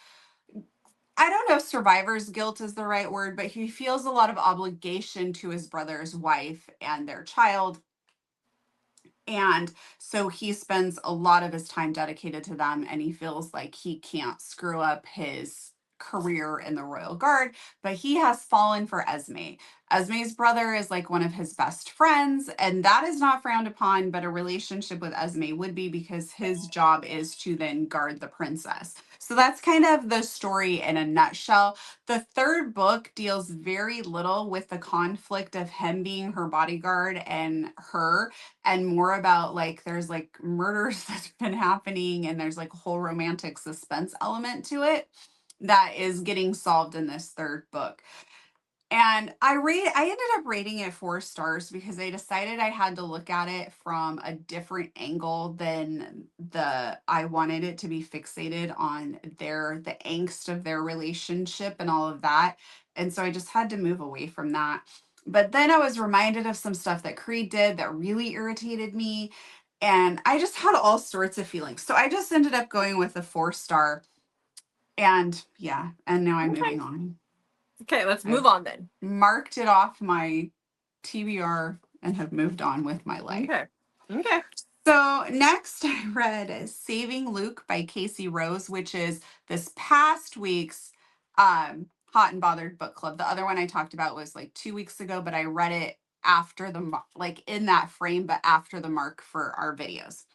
I don't know if survivor's guilt is the right word, but he feels a lot of obligation to his brother's wife and their child. And so he spends a lot of his time dedicated to them, and he feels like he can't screw up his career in the Royal Guard, but he has fallen for Esme. Esme's brother is like one of his best friends, and that is not frowned upon, but a relationship with Esme would be because his job is to then guard the princess. So that's kind of the story in a nutshell. The 3rd book deals very little with the conflict of him being her bodyguard and her, and more about like there's like murders that's been happening and there's like a whole romantic suspense element to it that is getting solved in this 3rd book. And I ended up rating it 4 stars because I decided I had to look at it from a different angle than I wanted it to be fixated on the angst of their relationship and all of that. And so I just had to move away from that. But then I was reminded of some stuff that Creed did that really irritated me. And I just had all sorts of feelings. So I just ended up going with a 4-star. And yeah, and now I'm moving on. Okay, let's move on then. Marked it off my TBR and have moved on with my life. Okay. So next I read Saving Luke by Casey Rose, which is this past week's Hot and Bothered book club. The other one I talked about was like 2 weeks ago, but I read it after like in that frame, but after the mark for our videos.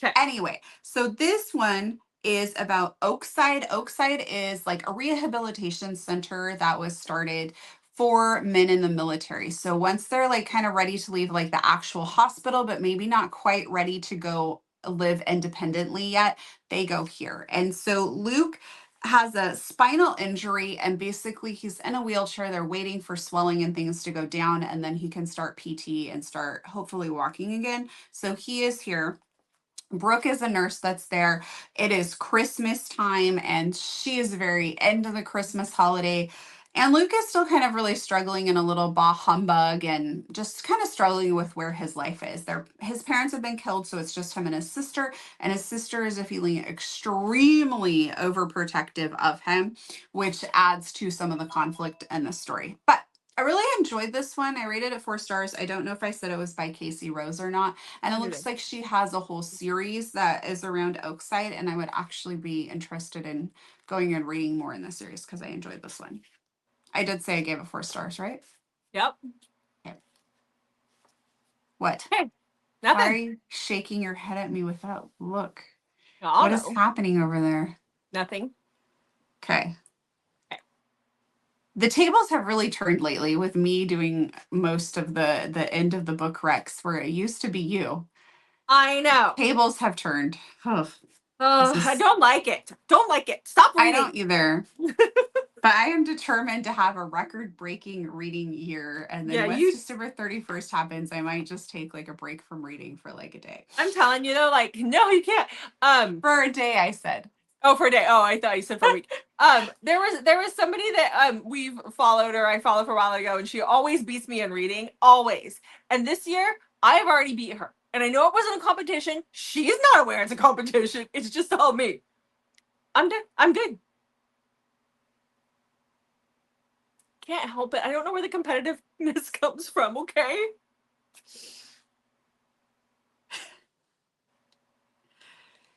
Okay. Anyway, so this one is about Oakside. Oakside is like a rehabilitation center that was started for men in the military. So once they're like kind of ready to leave like the actual hospital, but maybe not quite ready to go live independently yet, they go here. And so Luke has a spinal injury and basically he's in a wheelchair. They're waiting for swelling and things to go down, and then he can start PT and start hopefully walking again. So he is here. Brooke is a nurse that's there. It is Christmas time and she is very into the Christmas holiday. And Luke is still kind of really struggling in a little bah humbug and just kind of struggling with where his life is. His parents have been killed, so it's just him and his sister is feeling extremely overprotective of him, which adds to some of the conflict in the story. But I really enjoyed this one. I rated it 4 stars. I don't know if I said it was by Casey Rose or not. And it looks like she has a whole series that is around Oakside, and I would actually be interested in going and reading more in this series because I enjoyed this one. I did say I gave it 4 stars, right? Yep. Okay. What? Hey, Why are nothing. you shaking your head at me with that look? Oh, What is happening over there? Nothing. Okay. Okay. The tables have really turned lately with me doing most of the end of the book recs where it used to be you. I know. Tables have turned. Ugh. I don't like it. Don't like it. Stop I reading. don't either. But I am determined to have a record-breaking reading year. And then once December 31st happens, I might just take like a break from reading for like a day. I'm telling you though, like, no, you can't. For a day, I said. Oh, for a day. Oh, I thought you said for a week. There was somebody that we've followed or I followed for a while ago, and she always beats me in reading. Always. And this year, I've already beat her. And I know it wasn't a competition. She's not aware it's a competition. It's just all me. I'm done. I'm good. Can't help it. I don't know where the competitiveness comes from, okay?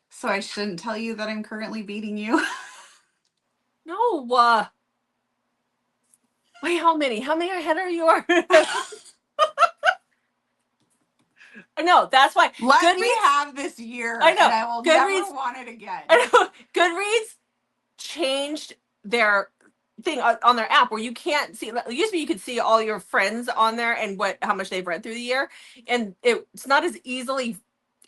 So I shouldn't tell you that I'm currently beating you. No. Wait, how many? How many ahead are you? No, that's why. Let me have this year. I know. And I will never want it again. I know. Goodreads changed their thing on their app where you can't see. It used to be you could see all your friends on there and how much they've read through the year, and it's not as easily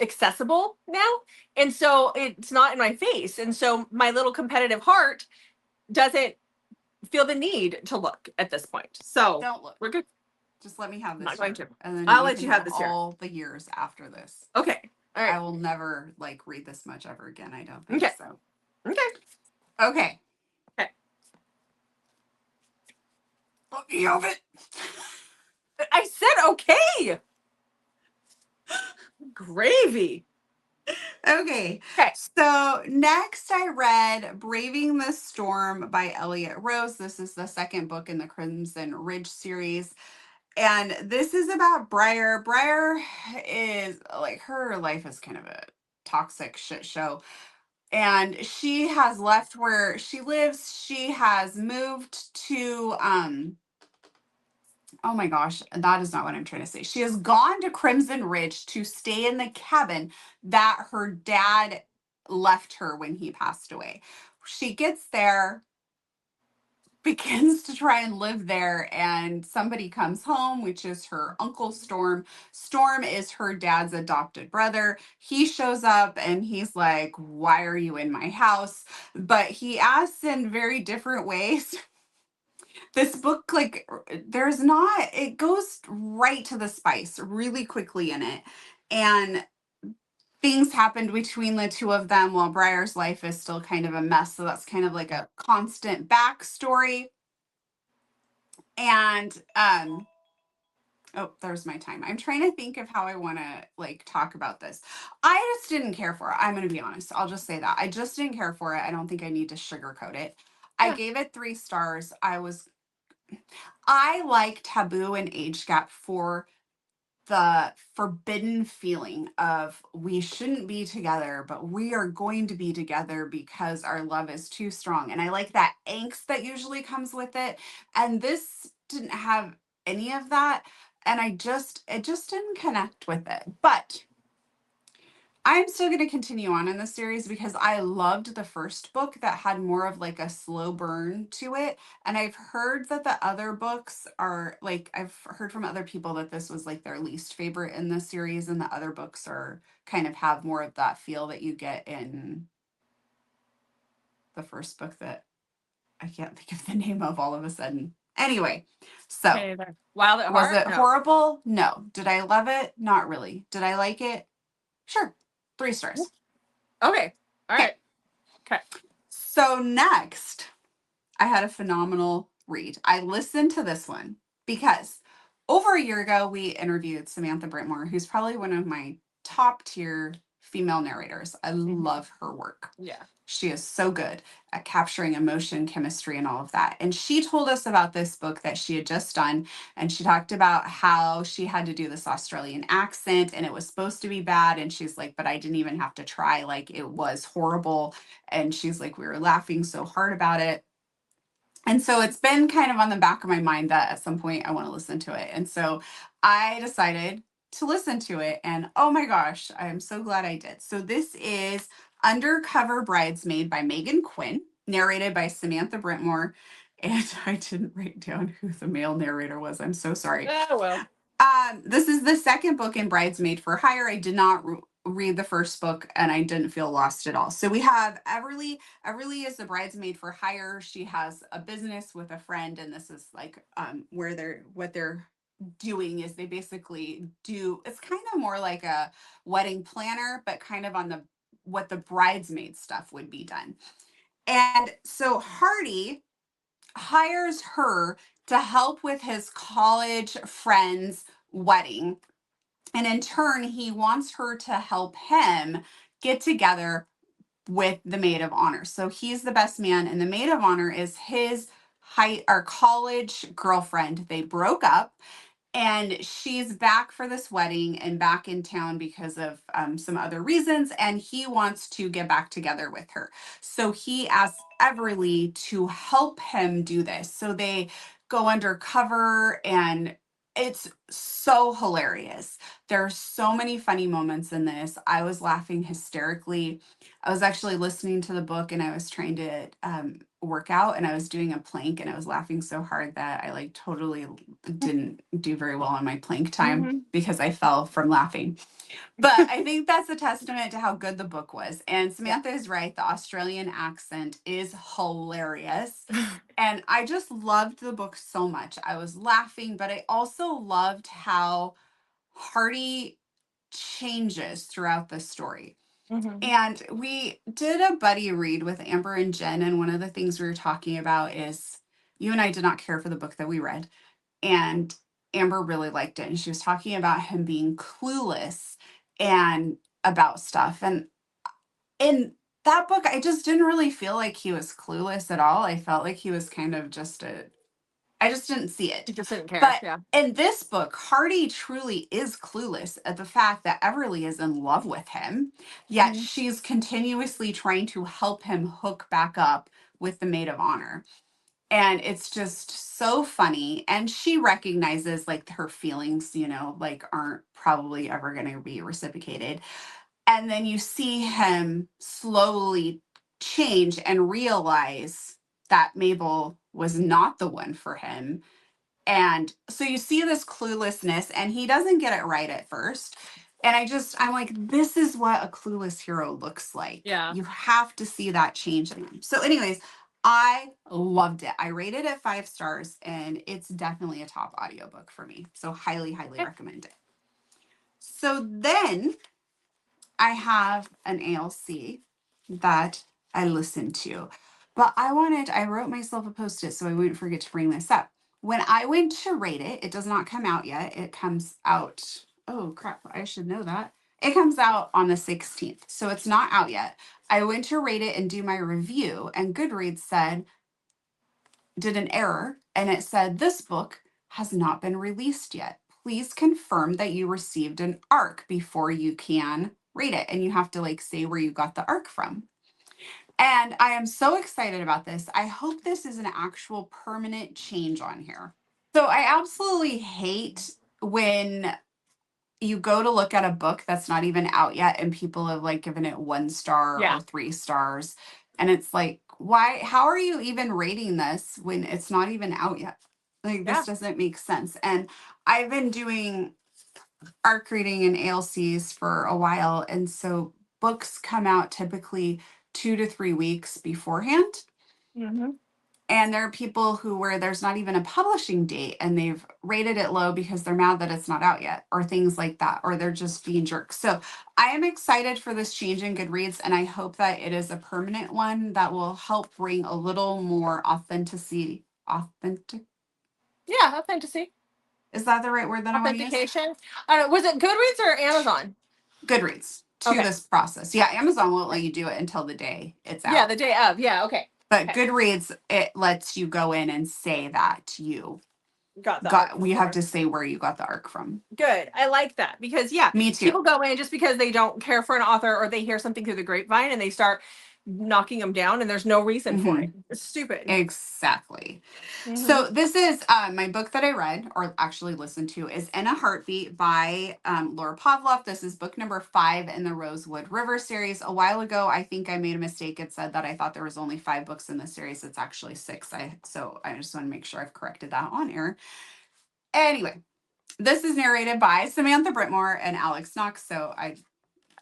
accessible now, and so it's not in my face, and so my little competitive heart doesn't feel the need to look at this point. So don't look. We're good. Just let me have this. I'm not going to. And then I'll let you have this all the years after this. Okay. All right. I will never like read this much ever again. I don't think so. Okay. Okay. Okay. Let me have it. I said okay. Gravy. Okay. So next I read Braving the Storm by Elliot Rose. This is the second book in the Crimson Ridge series. And this is about Briar. Briar is like, her life is kind of a toxic shit show. And she has left where she lives. She has moved to oh my gosh, that is not what I'm trying to say. She has gone to Crimson Ridge to stay in the cabin that her dad left her when he passed away. She gets there, begins to try and live there, and somebody comes home, which is her uncle Storm. Storm is her dad's adopted brother. He shows up and he's like, "Why are you in my house?" But he asks in very different ways. This book, like, there's not, it goes right to the spice really quickly in it. And things happened between the two of them while Briar's life is still kind of a mess. So that's kind of like a constant backstory. And oh, there's my time. I'm trying to think of how I want to like talk about this. I just didn't care for it. I'm going to be honest. I'll just say that. I just didn't care for it. I don't think I need to sugarcoat it. I gave it 3 stars. I like Taboo and Age Gap for the forbidden feeling of we shouldn't be together, but we are going to be together because our love is too strong. And I like that angst that usually comes with it. And this didn't have any of that. And it just didn't connect with it. But I'm still going to continue on in the series because I loved the first book that had more of like a slow burn to it. And I've heard that the other books are like, I've heard from other people that this was like their least favorite in the series, and the other books are kind of have more of that feel that you get in the first book that I can't think of the name of all of a sudden. Anyway, so Wild at Heart? Was it horrible? No. Did I love it? Not really. Did I like it? Sure. 3 stars. Okay. All right. Okay. So next, I had a phenomenal read. I listened to this one because over a year ago, we interviewed Samantha Brentmore, who's probably one of my top tier female narrators. I love her work. Yeah. She is so good at capturing emotion, chemistry, and all of that. And she told us about this book that she had just done. And she talked about how she had to do this Australian accent and it was supposed to be bad. And she's like, but I didn't even have to try. Like, it was horrible. And she's like, we were laughing so hard about it. And so it's been kind of on the back of my mind that at some point I want to listen to it. And so I decided to listen to it. And oh my gosh, I am so glad I did. So this is Undercover Bridesmaid by Megan Quinn, narrated by Samantha Brentmore. And I didn't write down who the male narrator was. I'm so sorry. Oh, well. This is the second book in Bridesmaid for Hire. I did not read the first book and I didn't feel lost at all. So we have Everly. Everly is the bridesmaid for hire. She has a business with a friend, and this is like what they're doing is they basically do, it's kind of more like a wedding planner, but kind of on the what the bridesmaid stuff would be done. And so Hardy hires her to help with his college friend's wedding. And in turn, he wants her to help him get together with the maid of honor. So he's the best man, and the maid of honor is his college girlfriend. They broke up, and she's back for this wedding and back in town because of some other reasons, and he wants to get back together with her. So he asks Everly to help him do this. So they go undercover, and it's so hilarious. There are so many funny moments in this. I was laughing hysterically. I was actually listening to the book and I was trying to work out, and I was doing a plank, and I was laughing so hard that I like totally didn't do very well on my plank time because I fell from laughing. But I think that's a testament to how good the book was. And Samantha is right. The Australian accent is hilarious. And I just loved the book so much. I was laughing, but I also loved how Hardy changes throughout the story. And we did a buddy read with Amber and Jen. And one of the things we were talking about is you and I did not care for the book that we read. And Amber really liked it. And she was talking about him being clueless and about stuff. And in that book, I just didn't really feel like he was clueless at all. I felt like he was kind of just I just didn't see it. You just didn't care. But yeah. in this book, Hardy truly is clueless at the fact that Everly is in love with him, yet she's continuously trying to help him hook back up with the maid of honor. And it's just so funny. And she recognizes like her feelings, like aren't probably ever going to be reciprocated. And then you see him slowly change and realize that Mabel was not the one for him. And so you see this cluelessness, and he doesn't get it right at first. And I'm like, this is what a clueless hero looks like. Yeah. You have to see that change in him. So, anyways, I loved it. I rated it 5 stars, and it's definitely a top audiobook for me. So, highly, highly recommend it. So, then I have an ALC that I listened to, but I wrote myself a post-it so I wouldn't forget to bring this up. When I went to rate it, it does not come out yet. It comes out, oh crap, I should know that. It comes out on the 16th, so it's not out yet. I went to rate it and do my review, and Goodreads did an error, and it said, this book has not been released yet. Please confirm that you received an ARC before you can rate it. And you have to like say where you got the ARC from. And I am so excited about this. I hope this is an actual permanent change on here. So I absolutely hate when you go to look at a book that's not even out yet and people have like given it 1 star or 3 stars. And it's like, why, how are you even rating this when it's not even out yet? Like, this doesn't make sense. And I've been doing ARC reading and ALCs for a while. And so books come out typically 2 to 3 weeks beforehand. And there are people where there's not even a publishing date and they've rated it low because they're mad that it's not out yet or things like that, or they're just being jerks. So I am excited for this change in Goodreads, and I hope that it is a permanent one that will help bring a little more authentic. Yeah, authenticity. Is that the right word that I want to use? Authentication. I don't know. Was it Goodreads or Amazon? Goodreads to Okay. this process. Yeah, Amazon won't let you do it until the day it's out. Yeah, the day of. Yeah, okay. But Okay. Goodreads, it lets you go in and say that you Got we have to say where you got the arc from. good. I like that because yeah, Me too. people go in just because they don't care for an author or they hear something through the grapevine and they start knocking them down and there's no reason for it. It's stupid. Exactly. Mhm. So this is my book that I read or actually listened to is In a Heartbeat by Laura Pavlov. This is book number 5 in the Rosewood River series. A while ago, I think I made a mistake. It said that I thought there was only 5 books in the series. It's actually 6. So I just want to make sure I've corrected that on air. Anyway, this is narrated by Samantha Brittmore and Alex Knox. So I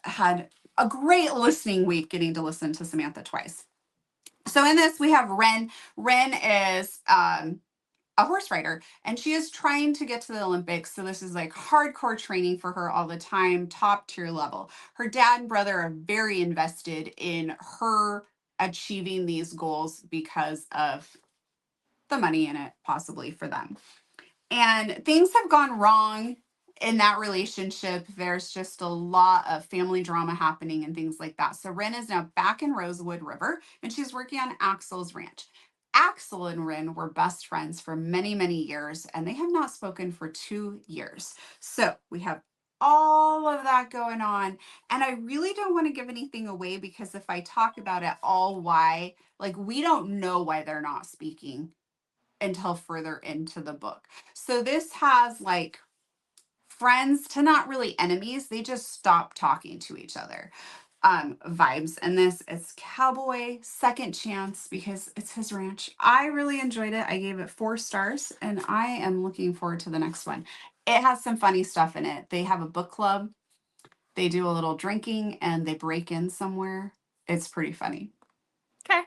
had a great listening week getting to listen to Samantha twice. So in this, we have Ren. Ren is a horse rider, and she is trying to get to the Olympics. So this is like hardcore training for her all the time, top tier level. Her dad and brother are very invested in her achieving these goals because of the money in it, possibly for them. And things have gone wrong in that relationship. There's just a lot of family drama happening and things like that. So Ren is now back in Rosewood River and she's working on Axel's ranch. Axel and Ren were best friends for many, many years, and they have not spoken for 2 years. So we have all of that going on. And I really don't want to give anything away because if I talk about it all, why, like, we don't know why they're not speaking until further into the book. So this has like friends to not really enemies. They just stop talking to each other vibes. And this is Cowboy Second Chance because it's his ranch. I really enjoyed it. I gave it 4 stars and I am looking forward to the next one. It has some funny stuff in it. They have a book club. They do a little drinking and they break in somewhere. It's pretty funny. Okay.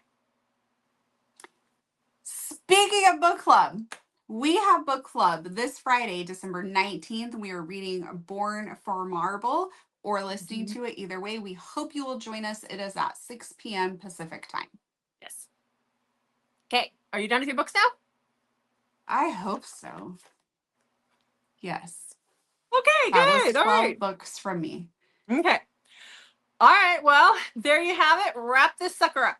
Speaking of book club, we have book club this Friday, December 19th. We are reading Born for Marble or listening to it. Either way, we hope you will join us. It is at 6 p.m. Pacific time. Yes. Okay. Are you done with your books now? I hope so. Yes. Okay, That good. was All 12 right. books from me. Okay. All right. Well, there you have it. Wrap this sucker up.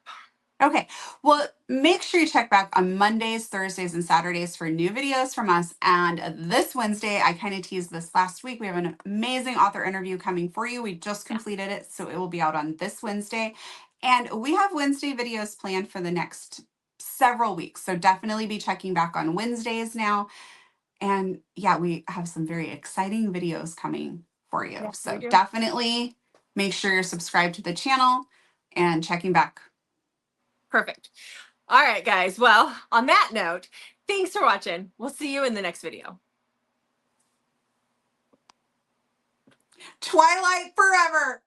Okay, well, make sure you check back on Mondays, Thursdays, and Saturdays for new videos from us. And this Wednesday, I kind of teased this last week. We have an amazing author interview coming for you. We just completed it, so it will be out on this Wednesday. And we have Wednesday videos planned for the next several weeks. So definitely be checking back on Wednesdays now. And yeah, we have some very exciting videos coming for you. Yes, So we do. definitely make sure you're subscribed to the channel and checking back. Perfect. All right, guys. Well, on that note, thanks for watching. We'll see you in the next video. Twilight forever.